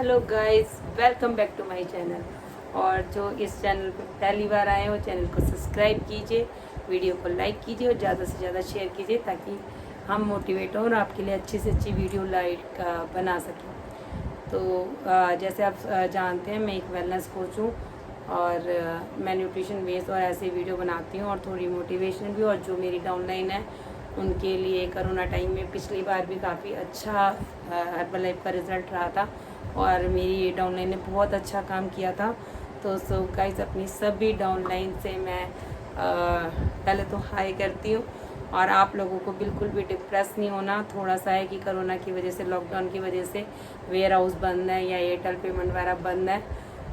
Hello guys, welcome back to my channel. और जो इस चैनल पर पहली बार आए हो, चैनल को सब्सक्राइब कीजिए, वीडियो को लाइक कीजिए और ज़्यादा से ज़्यादा शेयर कीजिए ताकि हम मोटिवेट हों और आपके लिए अच्छी से अच्छी वीडियो लाइक बना सकें। तो जैसे आप जानते हैं, मैं एक वेलनेस कोच हूँ और मैं न्यूट्रिशन बेस्ड और ऐसे वीडियो बनाती हूँ और थोड़ी मोटिवेशन भी। और जो मेरी डाउनलाइन है उनके लिए कोरोना टाइम में पिछली बार भी काफ़ी अच्छा हर्बल लाइफ का रिज़ल्ट रहा था और मेरी डाउनलाइन ने बहुत अच्छा काम किया था। तो सो गाइस, अपनी सभी डाउनलाइन से मैं पहले तो हाई करती हूँ। और आप लोगों को बिल्कुल भी डिप्रेस नहीं होना। थोड़ा सा है कि कोरोना की वजह से, लॉकडाउन की वजह से वेयर हाउस बंद है या एयरटेल पेमेंट वगैरह बंद है।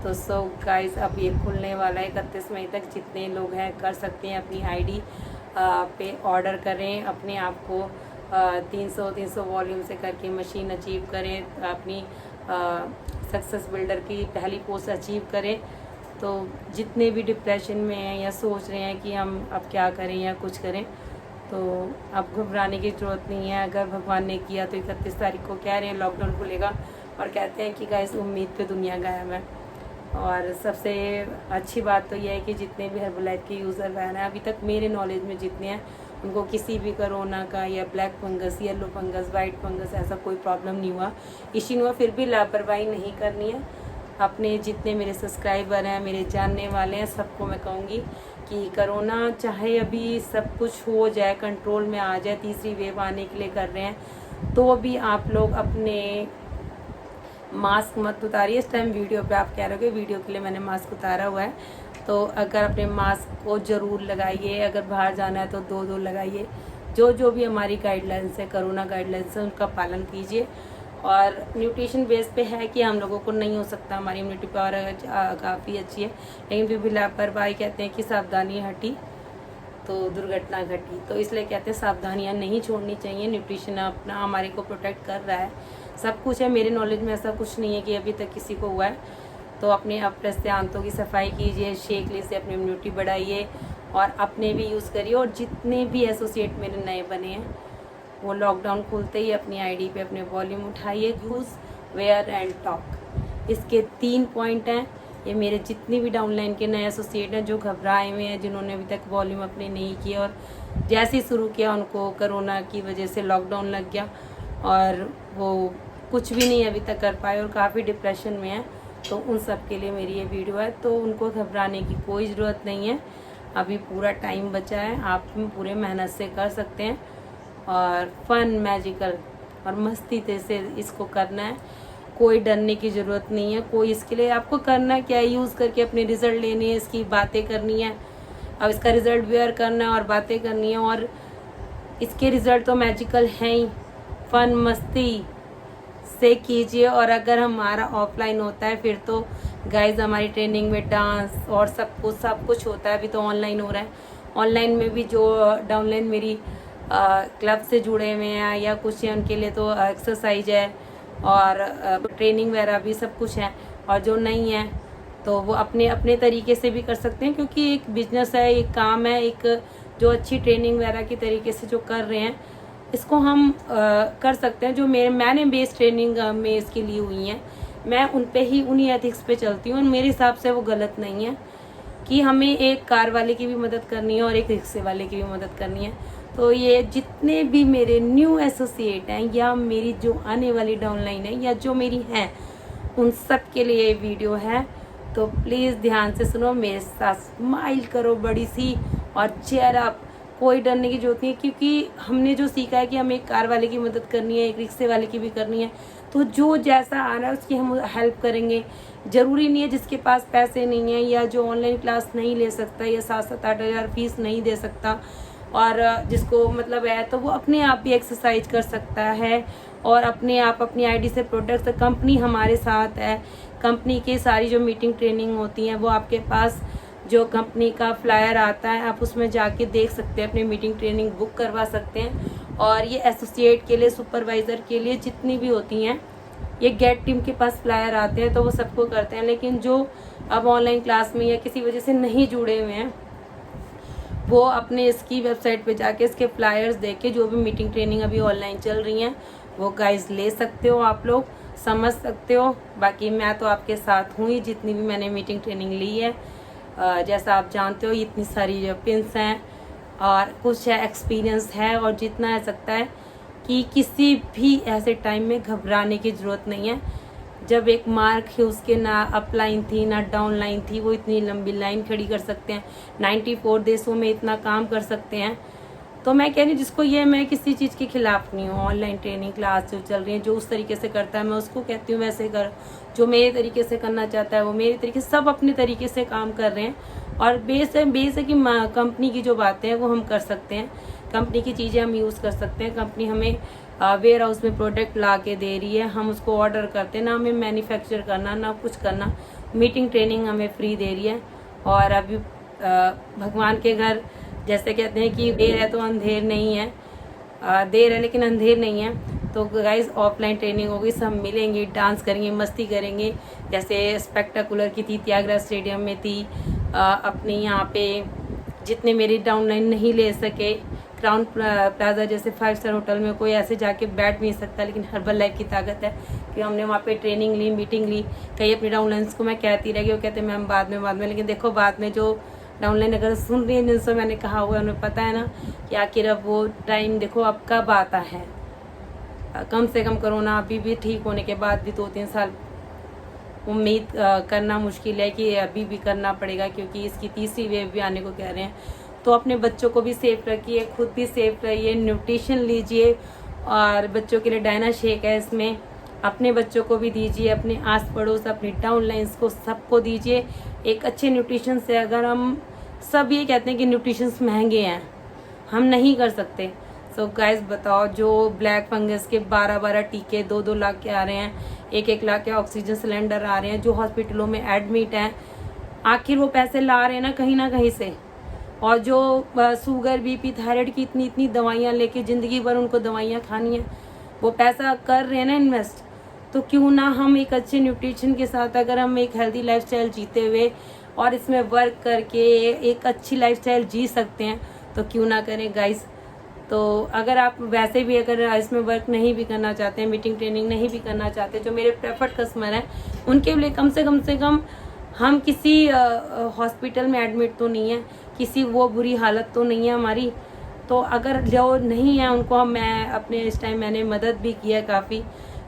तो सो गाइस, अब ये खुलने वाला है 31 मई तक। जितने लोग हैं कर सकते हैं, अपनी आईडी पे ऑर्डर करें, अपने आप को 300 वॉल्यूम से करके मशीन अचीव करें, अपनी सक्सेस बिल्डर की पहली पोस्ट अचीव करें। तो जितने भी डिप्रेशन में हैं या सोच रहे हैं कि हम अब क्या करें या कुछ करें, तो अब घबराने की ज़रूरत नहीं है। अगर भगवान ने किया तो 31 तारीख को कह रहे हैं लॉकडाउन खुलेगा और कहते हैं कि गाइस उम्मीद पे दुनिया गायब है। और सबसे अच्छी बात तो यह है कि जितने भी हर्बलाइफ के यूज़र हैं अभी तक मेरे नॉलेज में जितने हैं, उनको किसी भी कोरोना का या black fungus, yellow fungus, white fungus ऐसा कोई प्रॉब्लम नहीं हुआ, इश्यू नहीं हुआ। फिर भी लापरवाही नहीं करनी है। अपने जितने मेरे सब्सक्राइबर हैं, मेरे जानने वाले हैं, सबको मैं कहूँगी कि कोरोना चाहे अभी सब कुछ हो जाए, कंट्रोल में आ जाए, तीसरी वेव आने के लिए कर रहे हैं, तो भी आप लोग अपने मास्क मत उतारिए। इस टाइम वीडियो पे आप कह रहे हो, वीडियो के लिए मैंने मास्क उतारा हुआ है। तो अगर अपने मास्क को ज़रूर लगाइए, अगर बाहर जाना है तो दो लगाइए। जो भी हमारी गाइडलाइंस है, कोरोना गाइडलाइंस है, उनका पालन कीजिए। और न्यूट्रिशन बेस पे है कि हम लोगों को नहीं हो सकता, हमारी इम्यूनिटी पावर काफ़ी अच्छी है, लेकिन फिर भी लापरवाही कहते हैं कि सावधानी हटी तो दुर्घटना घटी। तो इसलिए कहते हैं सावधानियां नहीं छोड़नी चाहिए। न्यूट्रिशन अपना हमारे को प्रोटेक्ट कर रहा है, सब कुछ है। मेरे नॉलेज में ऐसा कुछ नहीं है कि अभी तक किसी को हुआ है। तो अपने अपने आंतों की सफाई कीजिए, शेक लीजिए, अपनी इम्यूनिटी बढ़ाइए और अपने भी यूज़ करिए। और जितने भी एसोसिएट मेरे नए बने हैं, वो लॉकडाउन खुलते ही अपनी आईडी पे अपने वॉल्यूम उठाइए, यूज़, वेयर एंड टॉक। इसके 3 पॉइंट हैं। ये मेरे जितनी भी डाउनलाइन के नए एसोसिएट हैं जो घबराए हुए हैं, जिन्होंने अभी तक वॉल्यूम अपने नहीं किया और जैसे ही शुरू किया उनको कोरोना की वजह से लॉकडाउन लग गया और वो कुछ भी नहीं अभी तक कर पाए और काफ़ी डिप्रेशन में है। तो उन सब के लिए मेरी ये वीडियो है। तो उनको घबराने की कोई ज़रूरत नहीं है, अभी पूरा टाइम बचा है, आप पूरे मेहनत से कर सकते हैं और फन, मैजिकल और मस्ती से इसको करना है। कोई डरने की ज़रूरत नहीं है। कोई इसके लिए आपको करना क्या है, यूज़ करके अपने रिज़ल्ट लेने हैं, इसकी बातें करनी है। अब इसका रिज़ल्ट वेयर करना है और बातें करनी है और इसके रिज़ल्ट तो मैजिकल हैं ही। फन मस्ती से कीजिए। और अगर हमारा ऑफलाइन होता है फिर तो गाइज हमारी ट्रेनिंग में डांस और सब कुछ होता है। अभी तो ऑनलाइन हो रहा है। ऑनलाइन में भी जो डाउनलाइन मेरी क्लब से जुड़े हुए हैं या कुछ है, उनके लिए तो एक्सरसाइज है और ट्रेनिंग वगैरह भी सब कुछ है। और जो नहीं है तो वो अपने अपने तरीके से भी कर सकते हैं, क्योंकि एक बिजनेस है, एक काम है, एक जो अच्छी ट्रेनिंग वगैरह की तरीके से जो कर रहे हैं, इसको हम कर सकते हैं। जो मैंने बेस ट्रेनिंग में इसकी ली हुई हैं, मैं उन पे ही, उन्हीं एथिक्स पे चलती हूँ। मेरे हिसाब से वो गलत नहीं है कि हमें एक कार वाले की भी मदद करनी है और एक रिक्शे वाले की भी मदद करनी है। तो ये जितने भी मेरे न्यू एसोसिएट हैं या मेरी जो आने वाली डाउनलाइन है या जो मेरी हैं, उन सब के लिए ये वीडियो है। तो प्लीज़ ध्यान से सुनो, मेरे साथ स्माइल करो बड़ी सी और चेयर अप। कोई डरने की जरूरत नहीं है, क्योंकि हमने जो सीखा है कि हमें एक कार वाले की मदद करनी है, एक रिक्शे वाले की भी करनी है। तो जो जैसा आ रहा है उसकी हम हेल्प करेंगे। ज़रूरी नहीं है जिसके पास पैसे नहीं है या जो ऑनलाइन क्लास नहीं ले सकता या 7-8 हज़ार फीस नहीं दे सकता और जिसको मतलब है, तो वो अपने आप भी एक्सरसाइज कर सकता है और अपने आप अपनी आईडी से प्रोडक्ट्स। कंपनी हमारे साथ है, कंपनी की सारी जो मीटिंग ट्रेनिंग होती हैं वो आपके पास जो कंपनी का फ्लायर आता है, आप उसमें जाके देख सकते हैं, अपनी मीटिंग ट्रेनिंग बुक करवा सकते हैं। और ये एसोसिएट के लिए, सुपरवाइज़र के लिए जितनी भी होती हैं, ये गेट टीम के पास फ्लायर आते हैं तो वो सबको करते हैं। लेकिन जो अब ऑनलाइन क्लास में या किसी वजह से नहीं जुड़े हुए हैं, वो अपने इसकी वेबसाइट पे जाके इसके फ्लायर्स देख के जो भी मीटिंग ट्रेनिंग अभी ऑनलाइन चल रही हैं वो गाइज ले सकते हो आप लोग। समझ सकते हो। बाकी मैं तो आपके साथ हूँ ही, जितनी भी मैंने मीटिंग ट्रेनिंग ली है। जैसा आप जानते हो इतनी सारी जो पिन्स हैं और कुछ एक्सपीरियंस है, और जितना हो सकता है कि किसी भी ऐसे टाइम में घबराने की ज़रूरत नहीं है। जब एक मार्क है उसके ना अप लाइन थी ना डाउन लाइन थी, वो इतनी लंबी लाइन खड़ी कर सकते हैं, 94 देशों में इतना काम कर सकते हैं। तो मैं कह रही हूँ जिसको ये, मैं किसी चीज़ के खिलाफ नहीं हूँ। ऑनलाइन ट्रेनिंग क्लास जो चल रही है, जो उस तरीके से करता है मैं उसको कहती हूँ वैसे कर, जो मेरे तरीके से करना चाहता है वो मेरे तरीके, सब अपने तरीके से काम कर रहे हैं। और बेस है कि कंपनी की जो बातें हैं वो हम कर सकते हैं, कंपनी की चीज़ें हम यूज़ कर सकते हैं। कंपनी हमें वेयर हाउस में प्रोडक्ट ला के दे रही है, हम उसको ऑर्डर करते हैं, ना हमें मैन्युफैक्चर करना ना कुछ करना। मीटिंग ट्रेनिंग हमें फ्री दे रही है। और अभी भगवान के घर जैसे कहते हैं कि देर है तो अंधेर नहीं है, देर है लेकिन अंधेर नहीं है। तो गाइस ऑफलाइन ट्रेनिंग होगी, सब मिलेंगे, डांस करेंगे, मस्ती करेंगे। जैसे स्पेक्टाकुलर की थी, त्यागराज स्टेडियम में थी। अपने यहाँ पे जितने मेरी डाउनलाइन नहीं ले सके, क्राउन प्लाजा जैसे 5 स्टार होटल में कोई ऐसे जाके बैठ भी नहीं सकता, लेकिन हर्बल लाइफ की ताकत है कि हमने वहाँ पे ट्रेनिंग ली, मीटिंग ली। कई अपनी डाउनलाइंस को मैं कहती रह गई, वो कहते मैम बाद में, लेकिन देखो बाद में जो डाउनलाइन अगर सुन रही है जिनसे मैंने कहा हुआ है उन्हें पता है ना कि आखिर अब वो टाइम देखो अब कब आता है। कम से कम कोरोना अभी भी ठीक होने के बाद भी 2-3 साल उम्मीद करना मुश्किल है कि अभी भी करना पड़ेगा, क्योंकि इसकी तीसरी वेव भी आने को कह रहे हैं। तो अपने बच्चों को भी सेफ रखिए, खुद भी सेफ रहिए, न्यूट्रिशन लीजिए। और बच्चों के लिए डायना शेक है, इसमें अपने बच्चों को भी दीजिए, अपने आस पड़ोस अपनी डाउनलाइंस को सबको दीजिए एक अच्छे न्यूट्रिशन से। अगर हम सब ये कहते हैं कि न्यूट्रिशंस महंगे हैं, हम नहीं कर सकते। सो गाइस बताओ, जो ब्लैक फंगस के 12-12 टीके 2-2 लाख के आ रहे हैं, 1-1 लाख के ऑक्सीजन सिलेंडर आ रहे हैं, जो हॉस्पिटलों में एडमिट हैं, आखिर वो पैसे ला रहे हैं ना कहीं से। और जो शुगर बीपी थायराइड की इतनी दवाइयाँ लेके ज़िंदगी भर उनको दवाइयाँ खानी है, वो पैसा कर रहे हैं ना इन्वेस्ट। तो क्यों ना हम एक अच्छे न्यूट्रिशन के साथ, अगर हम एक हेल्दी लाइफस्टाइल जीते हुए और इसमें वर्क करके एक अच्छी लाइफस्टाइल जी सकते हैं, तो क्यों ना करें गाइस। तो अगर आप वैसे भी अगर इसमें वर्क नहीं भी करना चाहते हैं, मीटिंग ट्रेनिंग नहीं भी करना चाहते, जो मेरे प्रेफर्ड कस्टमर हैं उनके लिए कम से कम हम किसी हॉस्पिटल में एडमिट तो नहीं है, किसी वो बुरी हालत तो नहीं है हमारी। तो अगर जो नहीं है उनको मैं अपने इस टाइम मैंने मदद भी की है काफ़ी।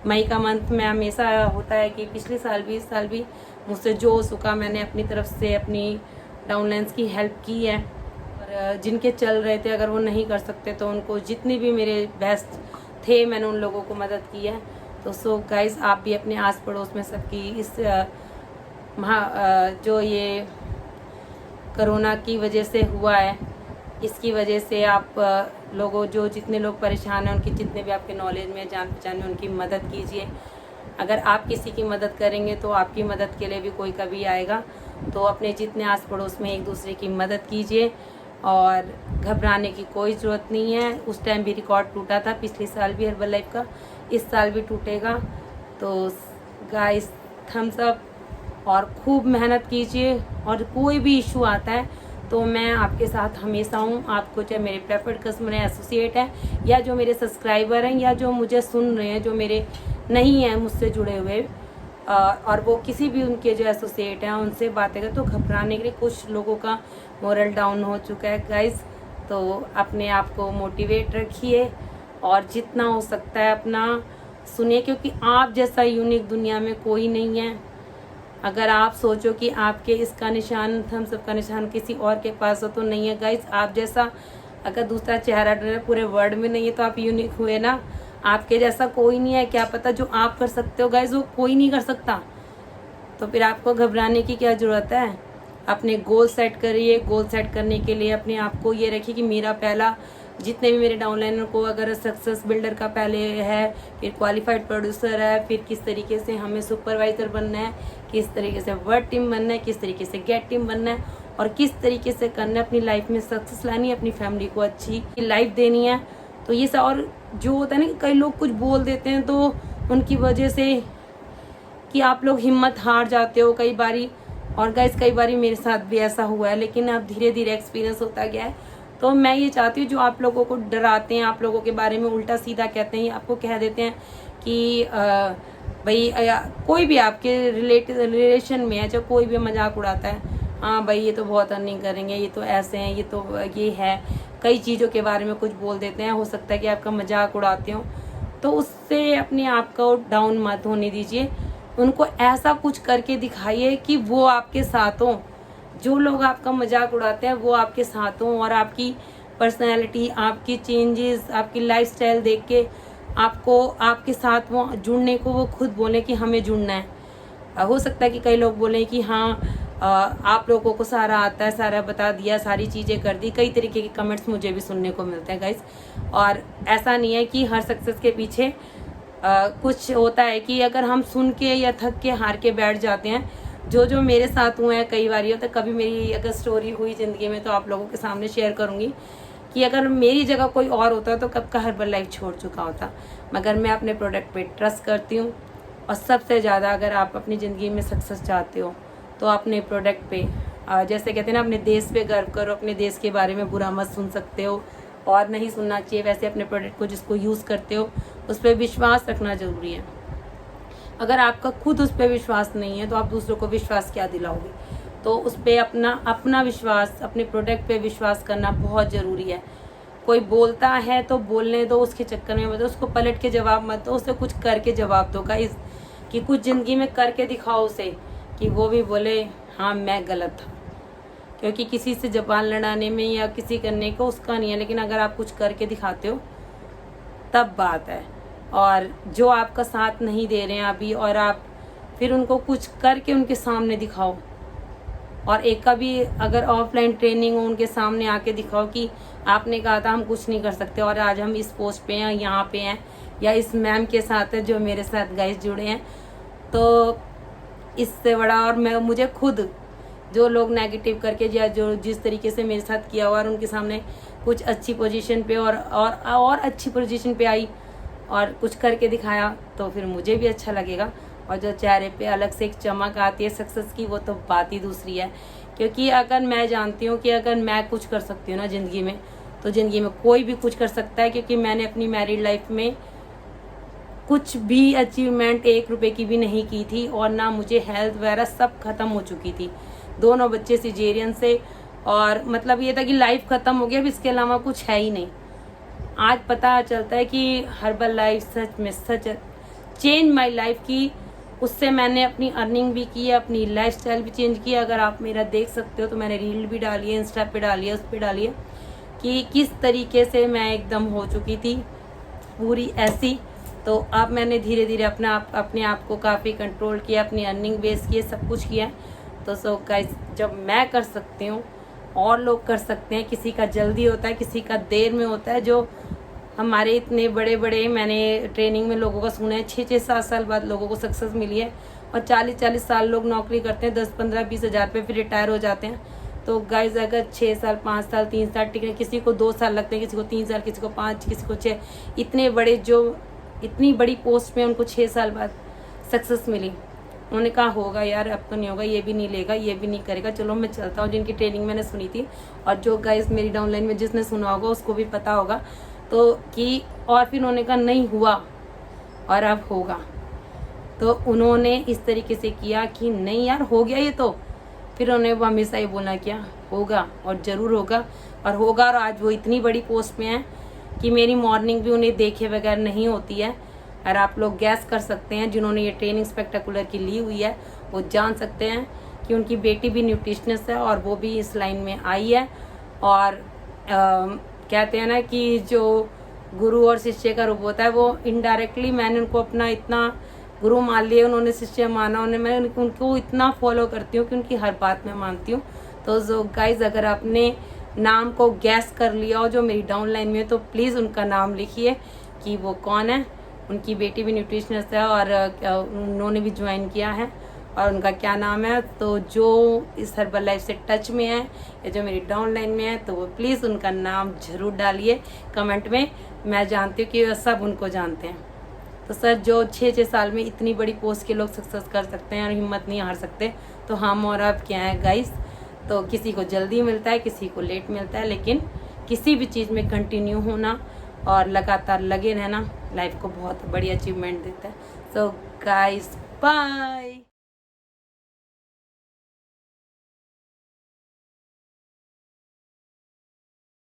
मई का मंथ में हमेशा होता है कि पिछले साल भी इस साल भी मुझसे जो हो सका मैंने अपनी तरफ से अपनी डाउनलाइंस की हेल्प की है। और जिनके चल रहे थे अगर वो नहीं कर सकते तो उनको जितनी भी मेरे बेस्ट थे मैंने उन लोगों को मदद की है। तो सो गाइस आप भी अपने आस पड़ोस में सबकी इस जो ये कोरोना की वजह से हुआ है, इसकी वजह से आप लोगों जो जितने लोग परेशान हैं उनकी जितने भी आपके नॉलेज में जान पहचान में उनकी मदद कीजिए। अगर आप किसी की मदद करेंगे तो आपकी मदद के लिए भी कोई कभी आएगा। तो अपने जितने आस पड़ोस में एक दूसरे की मदद कीजिए और घबराने की कोई ज़रूरत नहीं है। उस टाइम भी रिकॉर्ड टूटा था, पिछले साल भी हर्बल लाइफ का, इस साल भी टूटेगा। तो गाइस थम्स अप और खूब मेहनत कीजिए। और कोई भी इशू आता है तो मैं आपके साथ हमेशा हूँ। आपको चाहे मेरे प्रेफर्ड कस्टमर हैं, एसोसिएट हैं, या जो मेरे सब्सक्राइबर हैं, या जो मुझे सुन रहे हैं, जो मेरे नहीं हैं मुझसे जुड़े हुए, और वो किसी भी उनके जो एसोसिएट हैं उनसे बातें करें, तो घबराने के लिए कुछ लोगों का मोरल डाउन हो चुका है गाइस। तो अपने आप को मोटिवेट रखिए और जितना हो सकता है अपना सुनिए, क्योंकि आप जैसा यूनिक दुनिया में कोई नहीं है। अगर आप सोचो कि आपके इसका निशान, थम्स अप का निशान किसी और के पास हो तो नहीं है गाइस। आप जैसा अगर दूसरा चेहरा पूरे वर्ल्ड में नहीं है तो आप यूनिक हुए ना। आपके जैसा कोई नहीं है, क्या पता जो आप कर सकते हो गाइस वो कोई नहीं कर सकता। तो फिर आपको घबराने की क्या ज़रूरत है। अपने गोल सेट करिए। गोल सेट करने के लिए अपने आप को ये रखिए कि मेरा पहला, जितने भी मेरे डाउनलाइनर को अगर सक्सेस बिल्डर का पहले है, फिर क्वालिफाइड प्रोड्यूसर है, फिर किस तरीके से हमें सुपरवाइज़र बनना है, किस तरीके से वर्ड टीम बनना है, किस तरीके से गेट टीम बनना है, और किस तरीके से करना है अपनी लाइफ में सक्सेस लानी है, अपनी फैमिली को अच्छी लाइफ देनी है। तो ये सब, और जो होता है ना कि कई लोग कुछ बोल देते हैं तो उनकी वजह से कि आप लोग हिम्मत हार जाते हो कई बारी। और गाइस कई बारी मेरे साथ भी ऐसा हुआ है, लेकिन अब धीरे धीरे एक्सपीरियंस होता गया है। तो मैं ये चाहती हूँ जो आप लोगों को डराते हैं, आप लोगों के बारे में उल्टा सीधा कहते हैं, आपको कह देते हैं कि भाई कोई भी आपके रिलेशन में है, चाहे कोई भी मजाक उड़ाता है, हाँ भाई ये तो बहुत अर्निंग करेंगे, ये तो ऐसे हैं, ये तो ये है, कई चीज़ों के बारे में कुछ बोल देते हैं, हो सकता है कि आपका मजाक उड़ाते हो, तो उससे अपने आप को डाउन मत होने दीजिए। उनको ऐसा कुछ करके दिखाइए कि वो आपके साथ हों, जो लोग आपका मजाक उड़ाते हैं वो आपके साथ हों, और आपकी पर्सनैलिटी, आपकी चेंजेस, आपकी लाइफस्टाइल देख के आपको आपके साथ वो जुड़ने को वो खुद बोले कि हमें जुड़ना है। हो सकता है कि कई लोग बोलें कि हाँ आप लोगों को सारा आता है, सारा बता दिया, सारी चीज़ें कर दी। कई तरीके के कमेंट्स मुझे भी सुनने को मिलते हैं गाइस। और ऐसा नहीं है कि हर सक्सेस के पीछे कुछ होता है कि अगर हम सुन के या थक के हार के बैठ जाते हैं, जो मेरे साथ हुए हैं कई बार, तो कभी मेरी अगर स्टोरी हुई ज़िंदगी में तो आप लोगों के सामने शेयर करूँगी कि अगर मेरी जगह कोई और होता तो कब का हर्बल लाइफ छोड़ चुका होता। मगर मैं अपने प्रोडक्ट पे ट्रस्ट करती हूँ, और सबसे ज़्यादा अगर आप अपनी ज़िंदगी में सक्सेस चाहते हो तो अपने प्रोडक्ट पे जैसे कहते हैं ना, अपने देश पे गर्व करो, अपने देश के बारे में बुरा मत सुन सकते हो और नहीं सुनना चाहिए। वैसे अपने प्रोडक्ट को जिसको यूज़ करते हो उस पर विश्वास रखना ज़रूरी है। अगर आपका खुद उस पर विश्वास नहीं है तो आप दूसरों को विश्वास क्या दिलाओगे? तो उस पर अपना विश्वास, अपने प्रोडक्ट पे विश्वास करना बहुत ज़रूरी है। कोई बोलता है तो बोलने दो, उसके चक्कर में मतलब उसको पलट के जवाब मत दो, उसे कुछ करके जवाब दो गाइस, कि कुछ ज़िंदगी में करके दिखाओ उसे, कि वो भी बोले हाँ मैं गलत था। क्योंकि किसी से जबान लड़ाने में या किसी करने को उसका नहीं है, लेकिन अगर आप कुछ करके दिखाते हो तब बात है। और जो आपका साथ नहीं दे रहे हैं अभी, और आप फिर उनको कुछ करके उनके सामने दिखाओ, और एक का भी अगर ऑफलाइन ट्रेनिंग हो उनके सामने आके दिखाओ कि आपने कहा था हम कुछ नहीं कर सकते और आज हम इस पोस्ट पे हैं, यहाँ पे हैं, या इस मैम के साथ है जो मेरे साथ गाइस जुड़े हैं। तो इससे बड़ा, और मैं मुझे खुद जो लोग नेगेटिव करके या जो जिस तरीके से मेरे साथ किया हुआ और उनके सामने कुछ अच्छी पोजीशन पे और अच्छी पोजीशन पे आई और कुछ करके दिखाया, तो फिर मुझे भी अच्छा लगेगा। और जो चेहरे पे अलग से एक चमक आती है सक्सेस की, वो तो बात ही दूसरी है। क्योंकि अगर मैं जानती हूँ कि अगर मैं कुछ कर सकती हूँ ना ज़िंदगी में, तो ज़िंदगी में कोई भी कुछ कर सकता है। क्योंकि मैंने अपनी मैरिड लाइफ में कुछ भी अचीवमेंट 1 रुपए की भी नहीं की थी, और ना मुझे हेल्थ वगैरह सब खत्म हो चुकी थी, 2 बच्चे सिजेरियन से, और मतलब ये था कि लाइफ खत्म हो गया, अब इसके अलावा कुछ है ही नहीं। आज पता चलता है कि हर्बल लाइफ सच में सच चेंज माई लाइफ की। उससे मैंने अपनी अर्निंग भी की है, अपनी लाइफस्टाइल भी चेंज की है। अगर आप मेरा देख सकते हो तो मैंने रील भी डाली है, इंस्टा पे डाली है, उस पर डाली है कि किस तरीके से मैं एकदम हो चुकी थी पूरी ऐसी। तो अब मैंने धीरे धीरे अपने आप को काफ़ी कंट्रोल किया, अपनी अर्निंग बेस की, सब कुछ किया है। तो सो गाइस, जब मैं कर सकती हूँ और लोग कर सकते हैं। किसी का जल्दी होता है, किसी का देर में होता है। जो हमारे इतने बड़े बड़े मैंने ट्रेनिंग में लोगों का सुना है, 6-7 साल बाद लोगों को सक्सेस मिली है, और 40-40 साल लोग नौकरी करते हैं, 10-15-20 हज़ार पे फिर रिटायर हो जाते हैं। तो गाइज अगर 6 साल, 5 साल, 3 साल टिकने, किसी को 2 साल लगते हैं, किसी को 3 साल, किसी को 5, किसी को 6, इतने बड़े जो इतनी बड़ी पोस्ट में उनको 6 साल बाद सक्सेस मिली। उन्होंने कहा होगा यार, अब तो नहीं होगा, ये भी नहीं लेगा, ये भी नहीं करेगा, चलो मैं चलता हूँ। जिनकी ट्रेनिंग मैंने सुनी थी, और जो गाइस मेरी डाउनलाइन में जिसने सुना होगा उसको भी पता होगा, तो कि और फिर उन्होंने कहा नहीं हुआ और अब होगा। तो उन्होंने इस तरीके से किया कि नहीं यार हो गया ये, तो फिर उन्होंने वो हमेशा ये बोला क्या होगा, और ज़रूर होगा, और होगा। और आज वो इतनी बड़ी पोस्ट में है कि मेरी मॉर्निंग भी उन्हें देखे बगैर नहीं होती है। और आप लोग गैस कर सकते हैं, जिन्होंने ये ट्रेनिंग स्पेक्टेकुलर की ली हुई है वो जान सकते हैं कि उनकी बेटी भी न्यूट्रिशनिस्ट है और वो भी इस लाइन में आई है। और कहते हैं ना कि जो गुरु और शिष्य का रूप होता है, वो इनडायरेक्टली मैंने उनको अपना इतना गुरु मान लिया, उन्होंने शिष्य माना, मैं उनको इतना फॉलो करती हूँ कि उनकी हर बात मैं मानती हूँ। तो जो गाइज अगर आपने नाम को गैस कर लिया हो जो मेरी डाउनलाइन में, तो प्लीज़ उनका नाम लिखिए कि वो कौन है। उनकी बेटी भी न्यूट्रिशनिस्ट है और उन्होंने भी ज्वाइन किया है, और उनका क्या नाम है। तो जो इस हर्बल लाइफ से टच में है या जो मेरी डाउनलाइन में है, तो वो प्लीज़ उनका नाम ज़रूर डालिए कमेंट में। मैं जानती हूँ कि सब उनको जानते हैं। तो सर, जो 6-6 साल में इतनी बड़ी पोस्ट के लोग सक्सेस कर सकते हैं और हिम्मत नहीं हार सकते, तो हम और आप क्या है गाइस। तो किसी को जल्दी मिलता है, किसी को लेट मिलता है, लेकिन किसी भी चीज़ में कंटिन्यू होना और लगातार लगे रहना लाइफ को बहुत बड़ी अचीवमेंट देता है। So guys, bye.